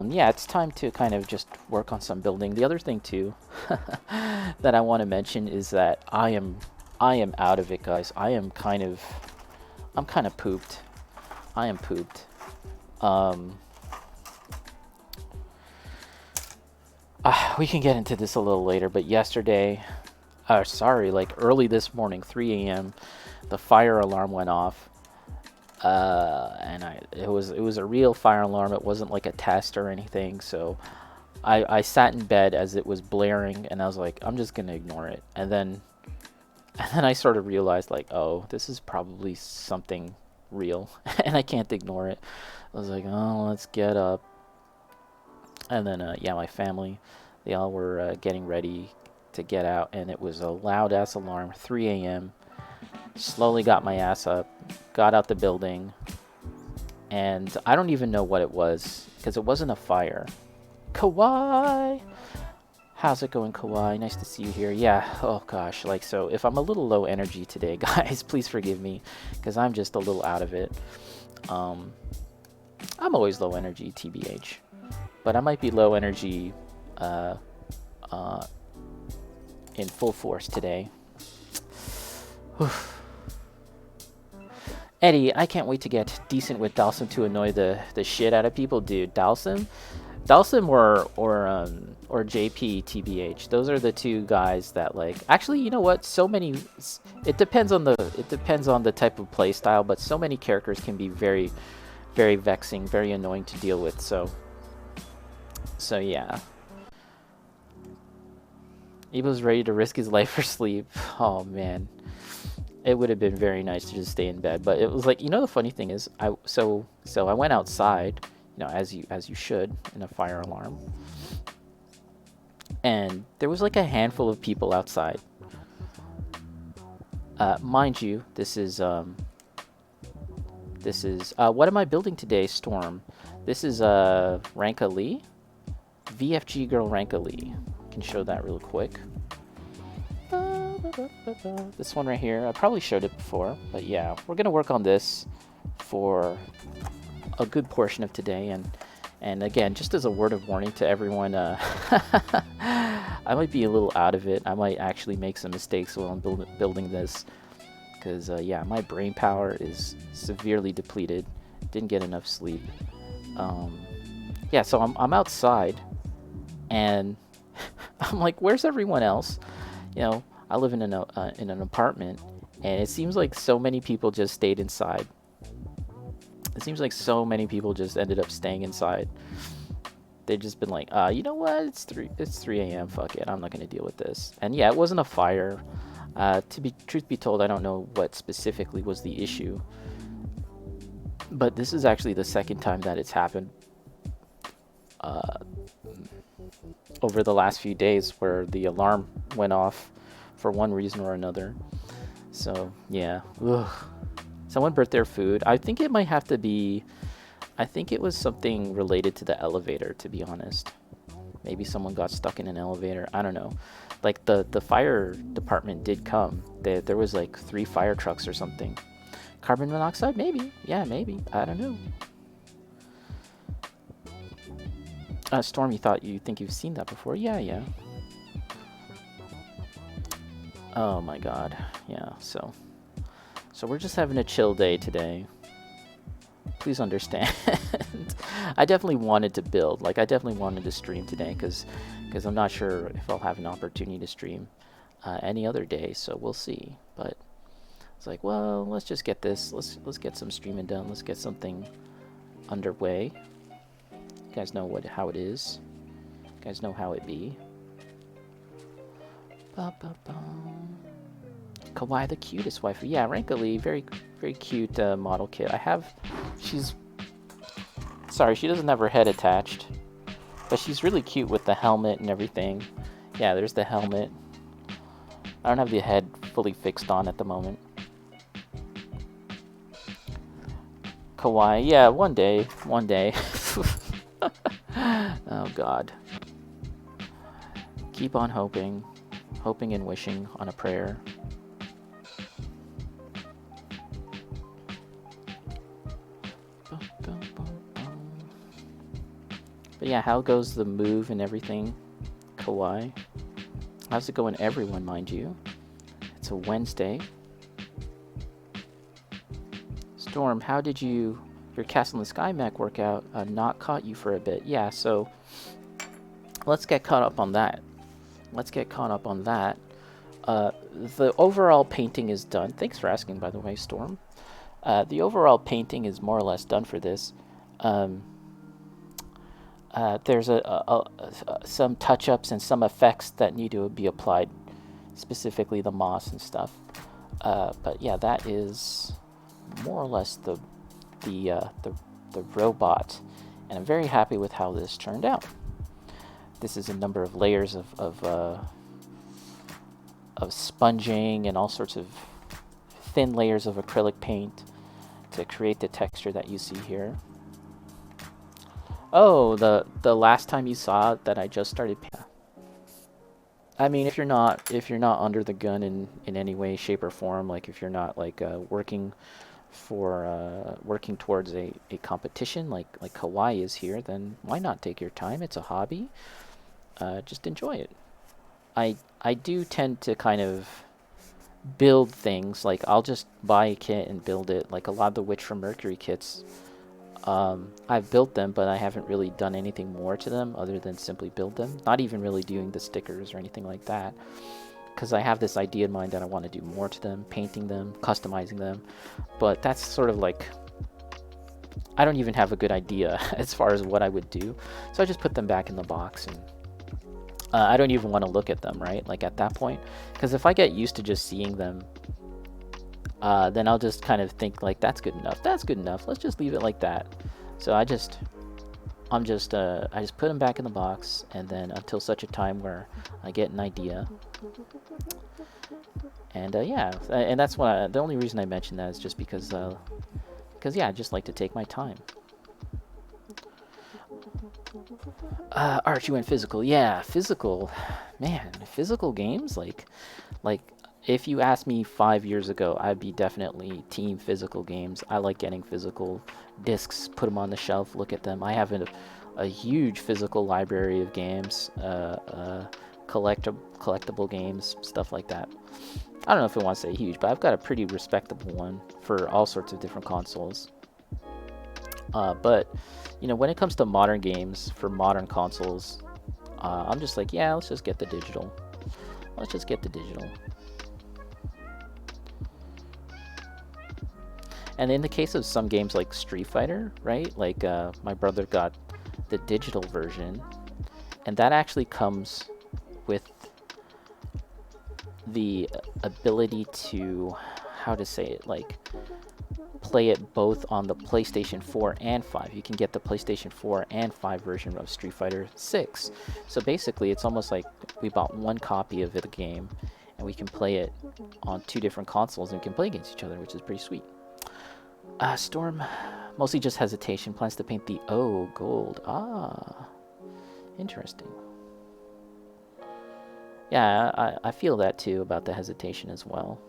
Yeah, it's time to kind of just work on some building. The other thing too that I want to mention is that I am out of it, guys. I'm kind of pooped. I am pooped. Um, we can get into this a little later, but yesterday, sorry, like early this morning, 3 a.m., the fire alarm went off. And it was a real fire alarm. It wasn't like a test or anything. So I sat in bed as it was blaring, and I was like, I'm just gonna ignore it. And then I sort of realized like, oh, this is probably something real, and I can't ignore it. I was like, oh, let's get up. And then yeah, my family, they all were getting ready to get out, and it was a loud ass alarm, 3 a.m. Slowly got my ass up, got out the building, and I don't even know what it was because it wasn't a fire. Kawhi, how's it going, Kawhi? Nice to see you here. Yeah. Oh gosh. Like, so if I'm a little low energy today, guys, please forgive me because I'm just a little out of it. Um, I'm always low energy, tbh, but I might be low energy, uh, uh, in full force today. Eddie, I can't wait to get decent with Dalsum to annoy the shit out of people, dude. Dalsum or JP TBH. Those are the two guys that like. Actually, you know what? So many. It depends on the type of play style, but so many characters can be very, very vexing, very annoying to deal with. So yeah. Evo's ready to risk his life for sleep. Oh man. It would have been very nice to just stay in bed, but it was like, the funny thing is, so I went outside, as you should in a fire alarm, and there was like a handful of people outside. Mind you, this is what am I building today, Storm? This is Ranka Lee, VFG girl Ranka Lee. Can show that real quick. This one right here, I probably showed it before, but yeah, we're gonna work on this for a good portion of today, and again, just as a word of warning to everyone, I might be a little out of it. I might actually make some mistakes while I'm building this, because yeah, my brain power is severely depleted. Didn't get enough sleep. Yeah, so I'm outside, and I'm like, where's everyone else? I live in an apartment, and it seems like so many people just stayed inside. It seems like so many people just ended up staying inside. They've just been like, you know what? It's 3 a.m. Fuck it. I'm not gonna deal with this. And yeah, it wasn't a fire. Truth be told, I don't know what specifically was the issue. But this is actually the second time that it's happened over the last few days where the alarm went off for one reason or another. So yeah. Ugh. Someone burnt their food. I think it might have to be, I think it was something related to the elevator, to be honest. Maybe someone got stuck in an elevator. I don't know. Like the fire department did come. There was like 3 fire trucks or something. Carbon monoxide? Maybe. Yeah, maybe. I don't know. Storm, you think you've seen that before? Yeah. Oh my god. Yeah, so we're just having a chill day today. Please understand. I definitely wanted to build. Like, I definitely wanted to stream today because I'm not sure if I'll have an opportunity to stream any other day, so we'll see. But it's like, well, let's just get this. Let's get some streaming done. Let's get something underway. You guys know how it is. You guys know how it be. Kawaii, the cutest waifu. Yeah, Ranka Lee, very, very cute model kit. Sorry, she doesn't have her head attached, but she's really cute with the helmet and everything. Yeah, there's the helmet. I don't have the head fully fixed on at the moment. Kawaii, yeah, one day. Oh god. Keep on hoping and wishing on a prayer. But yeah, how goes the move and everything, Kawaii? How's it going, everyone, mind you? It's a Wednesday. Storm, how did your Castle in the Sky mech workout not caught you for a bit? Yeah, so let's get caught up on that. The overall painting is done. Thanks for asking, by the way, Storm. The overall painting is more or less done for this. There's some touch-ups and some effects that need to be applied, specifically the moss and stuff. But yeah, that is more or less the robot, and I'm very happy with how this turned out. This is a number of layers of sponging and all sorts of thin layers of acrylic paint to create the texture that you see here. Oh, the last time you saw that I just started. I mean, if you're not under the gun in any way, shape, or form, like if you're not like working towards a competition like Kawaii is here, then why not take your time? It's a hobby. Just enjoy it. I do tend to kind of build things. Like I'll just buy a kit and build it. Like a lot of the Witch from Mercury kits, I've built them, but I haven't really done anything more to them other than simply build them. Not even really doing the stickers or anything like that, because I have this idea in mind that I want to do more to them, painting them, customizing them. But that's sort of like, I don't even have a good idea as far as what I would do. So I just put them back in the box, and I don't even want to look at them, right? Like at that point, because if I get used to just seeing them, then I'll just kind of think like, that's good enough. That's good enough. Let's just leave it like that. So I just put them back in the box, and then until such a time where I get an idea. And yeah, and that's why the only reason I mention that is just because yeah, I just like to take my time. Art, you went physical. Yeah, physical. Man, physical games, like if you asked me 5 years ago, I'd be definitely team physical games. I like getting physical discs, put them on the shelf, look at them. I have a huge physical library of games, collectible games, stuff like that. I don't know if I want to say huge, but I've got a pretty respectable one for all sorts of different consoles. But you know, when it comes to modern games for modern consoles, I'm just like, yeah, let's just get the digital. Let's just get the digital. And in the case of some games like Street Fighter, right? Like my brother got the digital version, and that actually comes with the ability to, how to say it, like play it both on the PlayStation 4 and 5. You can get the PlayStation 4 and 5 version of Street Fighter 6. So basically, it's almost like we bought one copy of the game, and we can play it on two different consoles, and we can play against each other, which is pretty sweet. Storm, mostly just hesitation. Plans to paint the O gold. Ah, interesting. Yeah, I feel that too about the hesitation as well.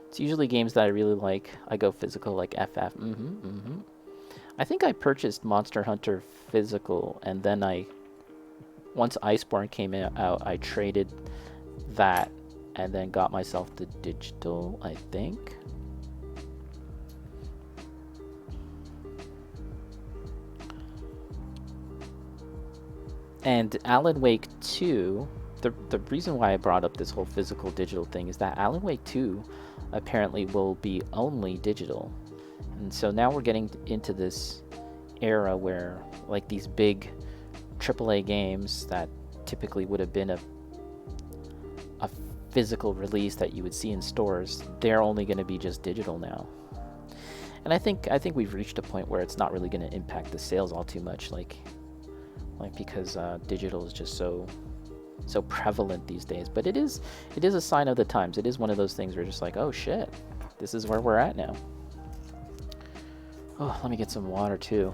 It's usually games that I really like. I go physical, like FF. I think I purchased Monster Hunter physical, and then once Iceborne came out, I traded that and then got myself the digital, I think. And Alan Wake 2, the reason why I brought up this whole physical digital thing is that Alan Wake 2 apparently will be only digital. And so now we're getting into this era where, like, these big AAA games that typically would have been a physical release that you would see in stores, they're only going to be just digital now. And I think we've reached a point where it's not really going to impact the sales all too much, like because digital is just so prevalent these days. But it is a sign of the times. It is one of those things where you're just like, oh shit, this is where we're at now. Oh, let me get some water too.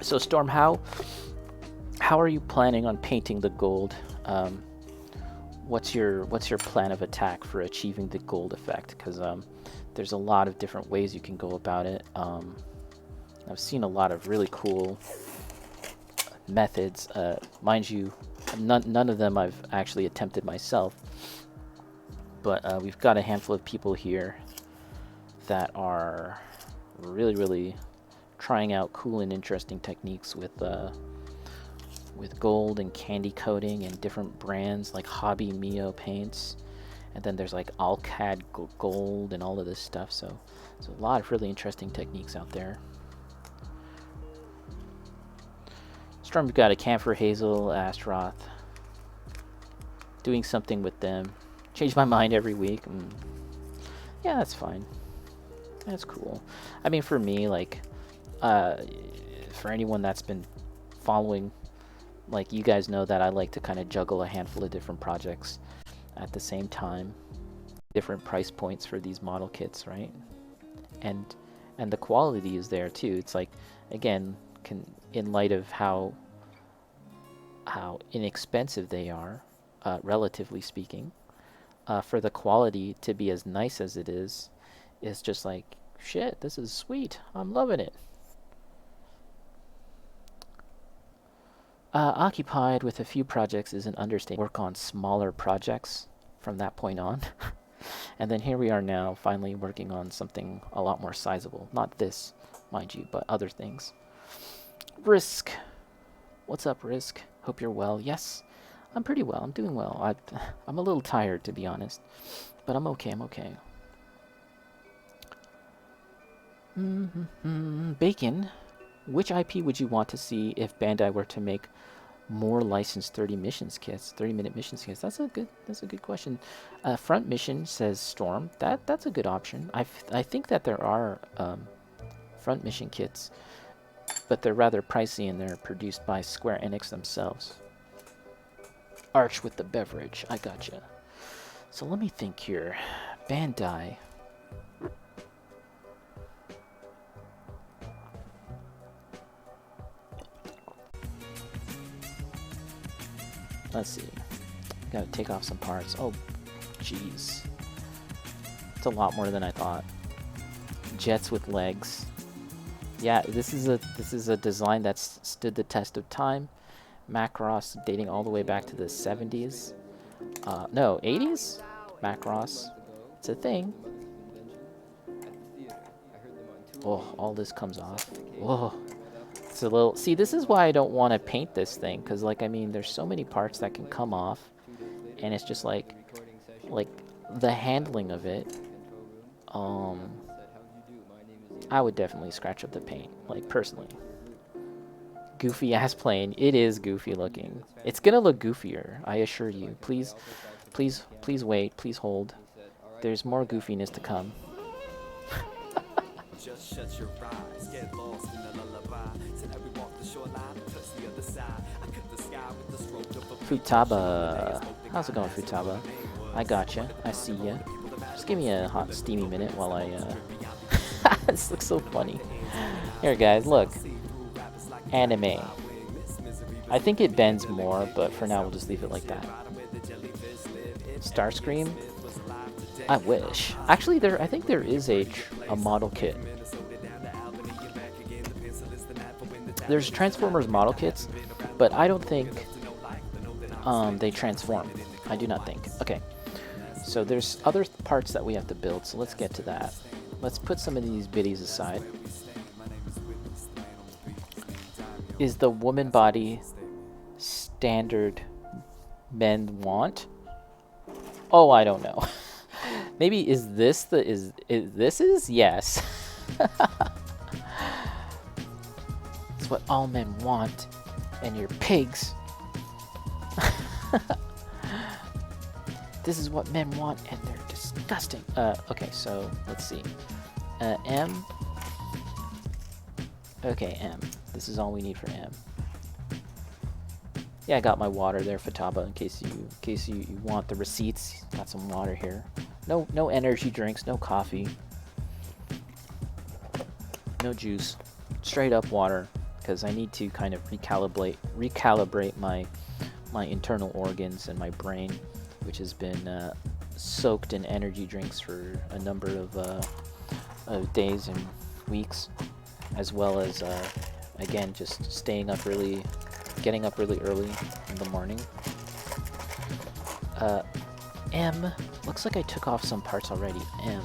So Storm, how how are you planning on painting the gold? What's your plan of attack for achieving the gold effect? Because there's a lot of different ways you can go about it. I've seen a lot of really cool methods. Mind you, none of them I've actually attempted myself. But we've got a handful of people here that are really trying out cool and interesting techniques with gold and candy coating and different brands like Hobby Mio paints, and then there's like Alcad gold and all of this stuff. So a lot of really interesting techniques out there. Storm, we've got a Camphor Hazel, Astaroth. Doing something with them. Change my mind every week. Yeah, that's fine. That's cool. I mean, for me, like, for anyone that's been following, like, you guys know that I like to kind of juggle a handful of different projects at the same time. Different price points for these model kits, right? And the quality is there too. It's like, again, in light of how inexpensive they are, relatively speaking, for the quality to be as nice as it is just like, shit, this is sweet. I'm loving it. Occupied with a few projects is an understatement. Work on smaller projects from that point on. And then here we are now, finally working on something a lot more sizable. Not this, mind you, but other things. Risk. What's up, Risk? Hope you're well. Yes, I'm pretty well. I'm doing well. I'm a little tired, to be honest. But I'm okay. I'm okay. Bacon. Which IP would you want to see if Bandai were to make more licensed 30-minute missions kits? That's a good question. Front Mission says Storm. That's a good option. I think that there are front mission kits, but they're rather pricey and they're produced by Square Enix themselves. Arch with the beverage. I gotcha. So let me think here. Bandai. Let's see. Gotta take off some parts. Oh, jeez. It's a lot more than I thought. Jets with legs. Yeah, this is a design that's stood the test of time. Macross dating all the way back to the 70s. No, 80s? Macross. It's a thing. Oh, all this comes off. Whoa. It's a little... See, this is why I don't want to paint this thing, because, like, I mean, there's so many parts that can come off, and it's just like the handling of it. I would definitely scratch up the paint, like, personally. Goofy ass plane. It is goofy looking. It's gonna look goofier, I assure you. Please wait. Please hold. There's more goofiness to come. Just shut your eyes, get lost in the lullaby. Till we walk the shoreline, touch the other side. I cut the sky with the stroke of a Futaba. How's it going, Futaba? I gotcha. I see ya. Just give me a hot, steamy minute while I, This looks so funny. Here, guys, look. Anime. I think it bends more, but for now we'll just leave it like that. Starscream? I wish. Actually, I think there is a model kit. There's Transformers model kits, but I don't think they transform. I do not think. Okay, so there's other parts that we have to build, so let's get to that. Let's put some of these biddies aside. Is the woman body standard men want? Oh, I don't know. Maybe is this yes. It's what all men want, and you're pigs. This is what men want, and they're disgusting. Okay, so let's see. M. Okay, M. This is all we need for M. Yeah, I got my water there, Futaba, in case you want the receipts. Got some water here. No energy drinks, no coffee, no juice. Straight up water. because I need to kind of recalibrate my internal organs and my brain, which has been soaked in energy drinks for a number of days and weeks, as well as again just staying up really, getting up really early in the morning. M, looks like I took off some parts already. M,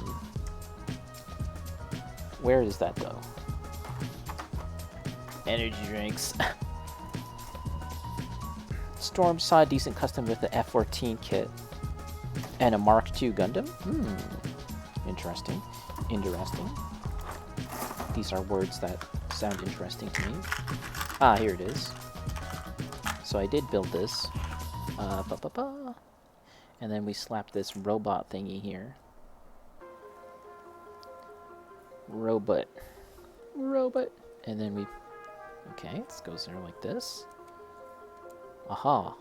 where is that though? Energy drinks. Storm saw a decent custom with the F-14 kit and a Mark II Gundam. Interesting. Interesting. These are words that sound interesting to me. Ah, here it is. So I did build this. And then we slap this robot thingy here. Robot. And then we... Okay, this goes there like this. Aha.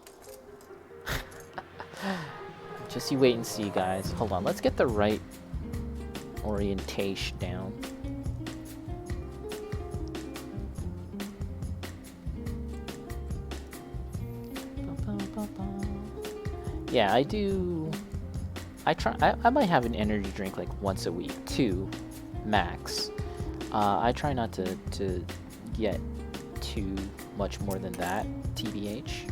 Just you wait and see, guys. Hold on, let's get the right orientation down. Yeah, I do... I might have an energy drink like once a week, 2 max. I try not to get too much more than that, TBH.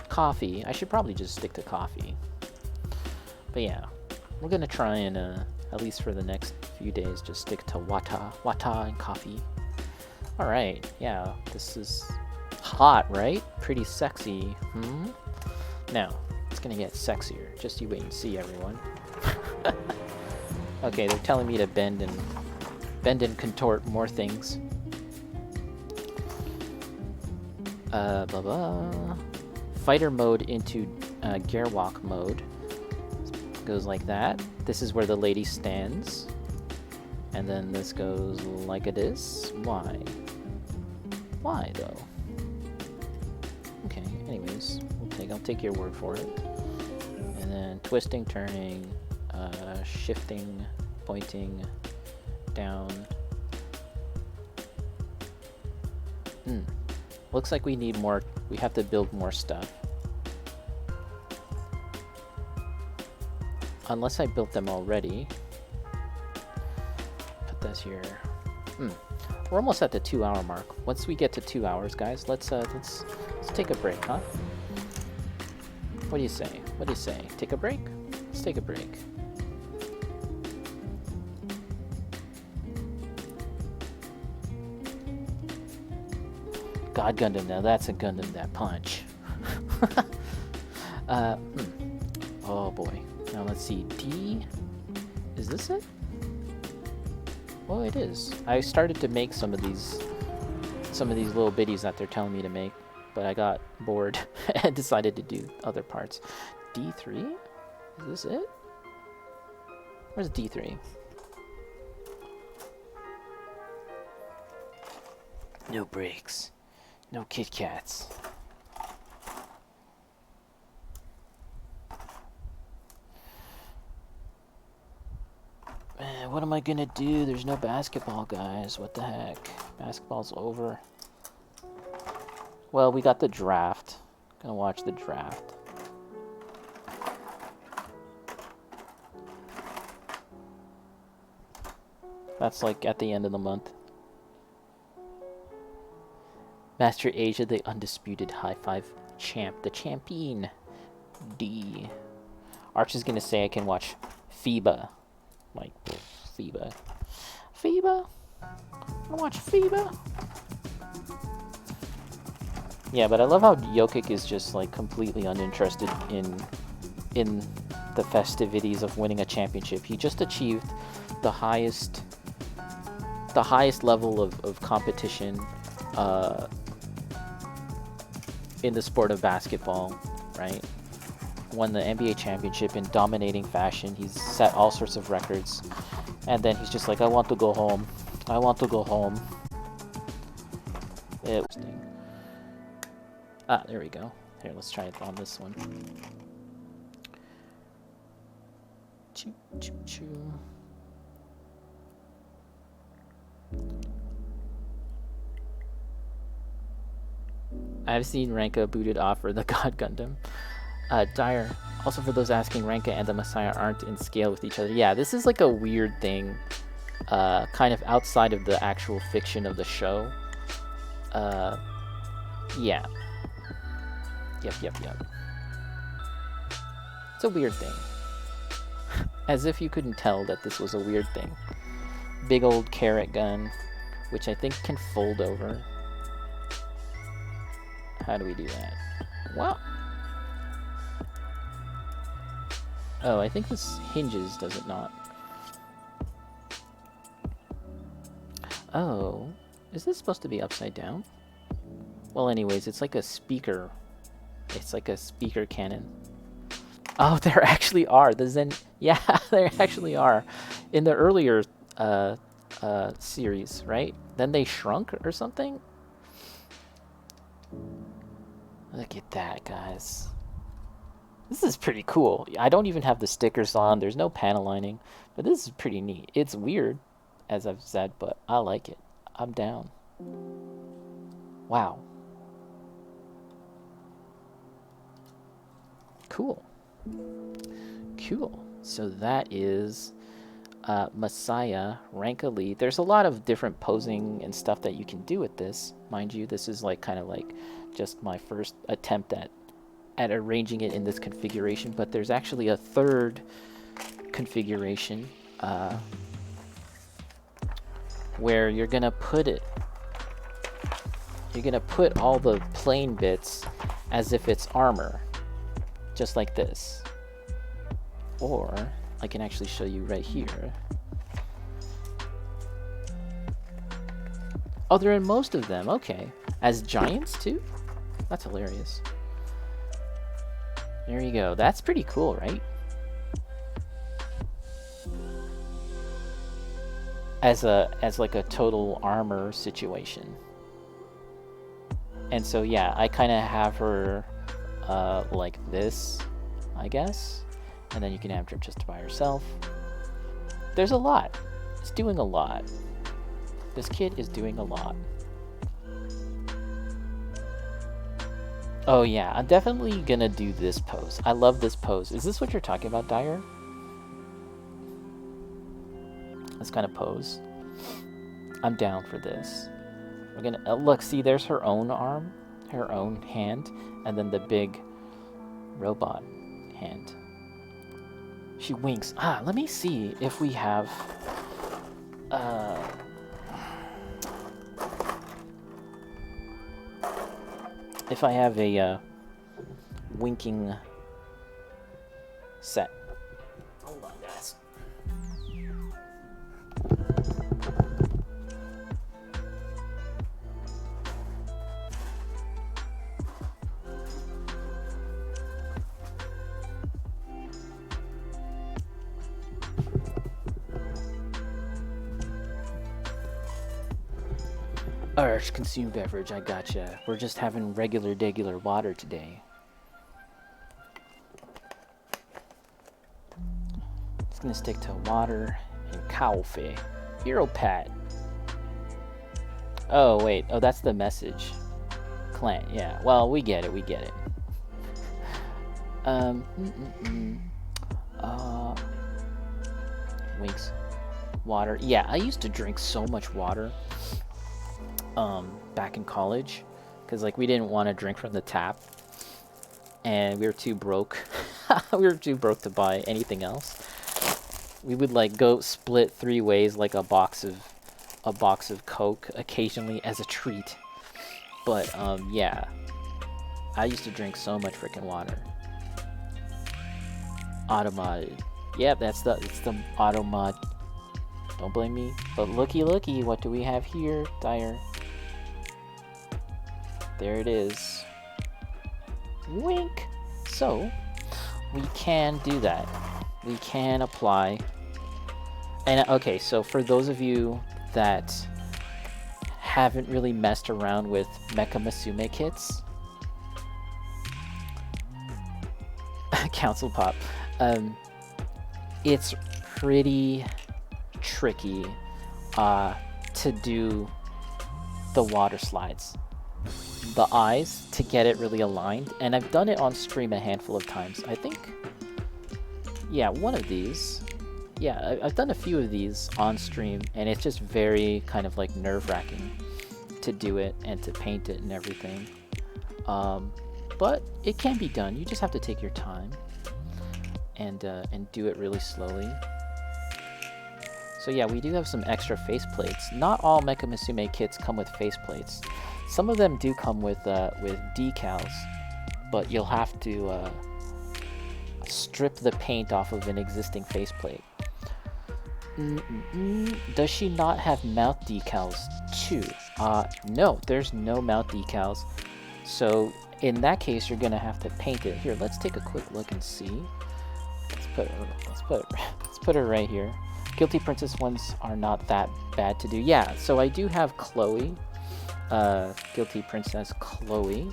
Coffee. I should probably just stick to coffee. But yeah, we're gonna try and at least for the next few days just stick to wata and coffee. All right, yeah, this is hot, right? Pretty sexy. Now it's gonna get sexier. Just you wait and see, everyone. Okay, they're telling me to bend and contort more things. Blah blah. Fighter mode into gearwalk mode. Goes like that. This is where the lady stands. And then this goes like it is. Why? Why though? Okay, anyways, I'll take your word for it. And then twisting, turning, shifting, pointing, down. Looks like we need more, we have to build more stuff. Unless I built them already. Put this here. We're almost at the 2-hour mark. Once we get to 2 hours, guys, let's take a break, huh? What do you say? What do you say? Take a break? Let's take a break. God Gundam, now that's a Gundam that punch. Oh boy. Now let's see. D. Is this it? Oh, it is. I started to make some of these little biddies that they're telling me to make, but I got bored and decided to do other parts. D3? Is this it? Where's D3? No breaks. No Kit Kats. Man, what am I gonna do? There's no basketball, guys. What the heck? Basketball's over. Well, we got the draft. Gonna watch the draft. That's like at the end of the month. Master Asia, the undisputed high five champ, the champion. D. Arch is gonna say I can watch FIBA. Like, FIBA. FIBA? I watch FIBA? Yeah, but I love how Jokic is just like completely uninterested in the festivities of winning a championship. He just achieved the highest level of competition in the sport of basketball, right? Won the NBA championship in dominating fashion. He's set all sorts of records, and then he's just like, I want to go home. I want to go home. There we go. Here, let's try it on this one. Choo, choo, choo. I've seen Ranka booted off for the God Gundam. Dire. Also, for those asking, Ranka and the Messiah aren't in scale with each other. Yeah, this is like a weird thing, kind of outside of the actual fiction of the show. Yeah. Yep. It's a weird thing. As if you couldn't tell that this was a weird thing. Big old carrot gun, which I think can fold over. How do we do that? Wow. Oh, I think this hinges, does it not? Oh, is this supposed to be upside down? Well, anyways, it's like a speaker. It's like a speaker cannon. Oh, there actually are. The Zen... Yeah, there actually are. In the earlier series, right? Then they shrunk or something? Look at that, guys. This is pretty cool. I don't even have the stickers on. There's no panel lining. But this is pretty neat. It's weird, as I've said, but I like it. I'm down. Wow. Cool. So that is Messiah, Ranka Lee. There's a lot of different posing and stuff that you can do with this. Mind you, this is like kind of like just my first attempt at arranging it in this configuration, but there's actually a third configuration where you're gonna put all the plain bits as if it's armor, just like this. Or I can actually show you right here. Oh, they're in most of them. Okay. As giants too? That's hilarious. There you go. That's pretty cool, right? As like a total armor situation. And so yeah, I kind of have her like this, I guess. And then you can have her just by herself. There's a lot. It's doing a lot. This kit is doing a lot. Oh yeah, I'm definitely gonna do this pose. I love this pose. Is this what you're talking about, Dyer? This kind of pose. I'm down for this. We're gonna look. See, there's her own arm, her own hand, and then the big robot hand. She winks. Ah, let me see if we have if I have a winking set. Hold on, guys. Urge, consume beverage, I gotcha. We're just having regular water today. It's gonna stick to water and coffee. Europat. Oh, wait. Oh, that's the message. Client, yeah. Well, we get it. Winks. Water. Yeah, I used to drink so much water. Back in college, because like we didn't want to drink from the tap, and we were too broke. We were too broke to buy anything else. We would like go split 3 ways, like a box of Coke occasionally as a treat. But yeah, I used to drink so much freaking water. Automod. Yep, it's the automod. Don't blame me. But looky, what do we have here, Dyer? There it is. Wink! So, we can do that. We can apply. And okay, so for those of you that haven't really messed around with Mecha Musume kits, Council Pop, it's pretty tricky to do the water slides, the eyes, to get it really aligned. And I've done it on stream a handful of times. I think, yeah, one of these. Yeah, I've done a few of these on stream, and it's just very kind of like nerve-wracking to do it and to paint it and everything. But it can be done. You just have to take your time and do it really slowly. So yeah, we do have some extra faceplates. Not all Mecha Musume kits come with faceplates. Some of them do come with decals, but you'll have to strip the paint off of an existing faceplate. Does she not have mouth decals too? No, there's no mouth decals. So in that case, you're gonna have to paint it. Here, let's take a quick look and see. Let's put it right here. Guilty Princess ones are not that bad to do. Yeah, so I do have Chloe, Guilty Princess Chloe.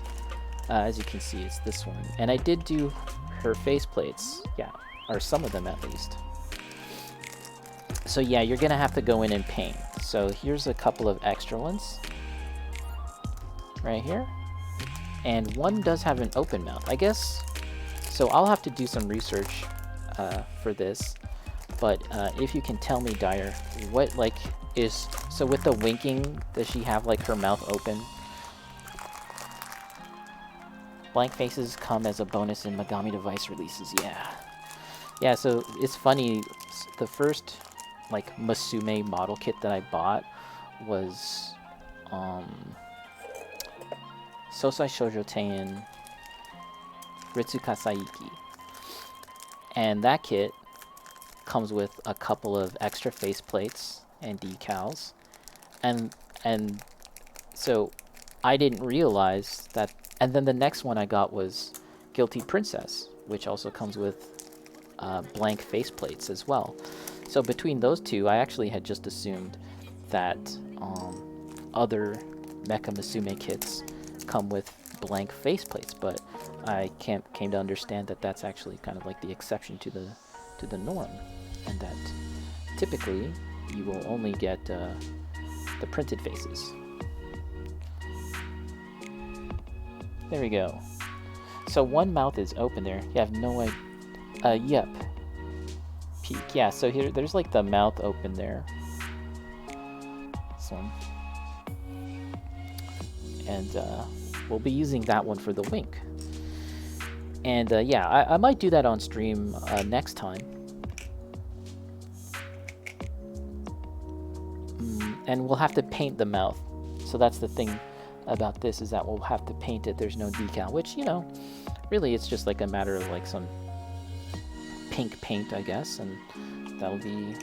As you can see, it's this one. And I did do her faceplates, yeah, or some of them at least. So yeah, you're gonna have to go in and paint. So here's a couple of extra ones, right here. And one does have an open mouth, I guess. So I'll have to do some research for this. But if you can tell me, Dyer, what like is, so with the winking, does she have like her mouth open? Blank faces come as a bonus in Megami Device releases, yeah. Yeah, so it's funny, the first like Musume model kit that I bought was Sosai Shoujo Teien Ritsuka Saiki. And that kit comes with a couple of extra faceplates and decals. And so I didn't realize that. And then the next one I got was Guilty Princess, which also comes with blank faceplates as well. So between those two, I actually had just assumed that other Mecha Musume kits come with blank faceplates, but I came to understand that that's actually kind of like the exception to the norm, and that typically you will only get the printed faces. There we go. So one mouth is open there. You have no idea. Yep. Peek. Yeah, so here, there's like the mouth open there. This one. And we'll be using that one for the wink. And yeah, I might do that on stream next time. And we'll have to paint the mouth. So that's the thing about this, is that we'll have to paint it. There's no decal, which, you know, really it's just like a matter of like some pink paint, I guess, and that'll be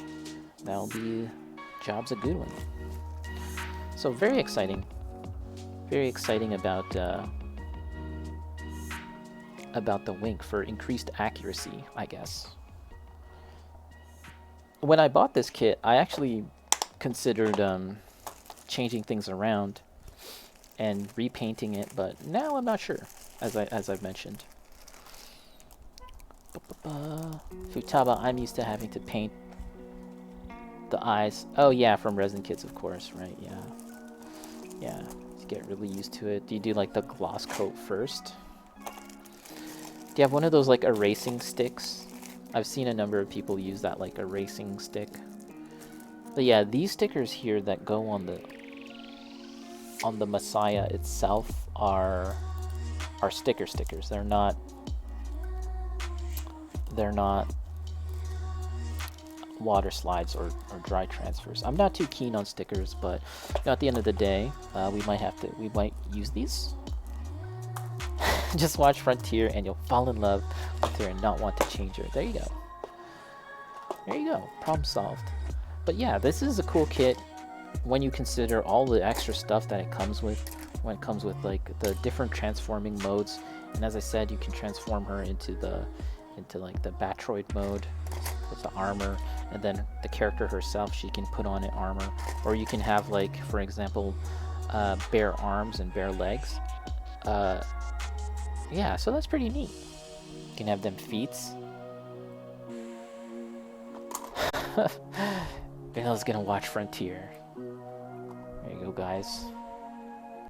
job's a good one. So very exciting about the wink for increased accuracy, I guess. When I bought this kit, I actually considered changing things around and repainting it, but now I'm not sure, as I've mentioned. Futaba, I'm used to having to paint the eyes. Oh yeah, from resin kits, of course, right? Yeah. Yeah, you get really used to it. Do you do like the gloss coat first? Do you have one of those like erasing sticks? I've seen a number of people use that like erasing stick. But yeah, these stickers here that go on the Messiah itself are stickers. They're not water slides or dry transfers. I'm not too keen on stickers, but you know, at the end of the day, we might use these. Just watch Frontier and you'll fall in love with her and not want to change her. There you go. There you go. Problem solved. But yeah, this is a cool kit when you consider all the extra stuff that it comes with, when it comes with like the different transforming modes. And as I said, you can transform her into like the Batroid mode with the armor, and then the character herself, she can put on an armor, or you can have like, for example, bare arms and bare legs. Yeah, so that's pretty neat. You can have them feats. Vale's gonna watch Frontier. There you go, guys.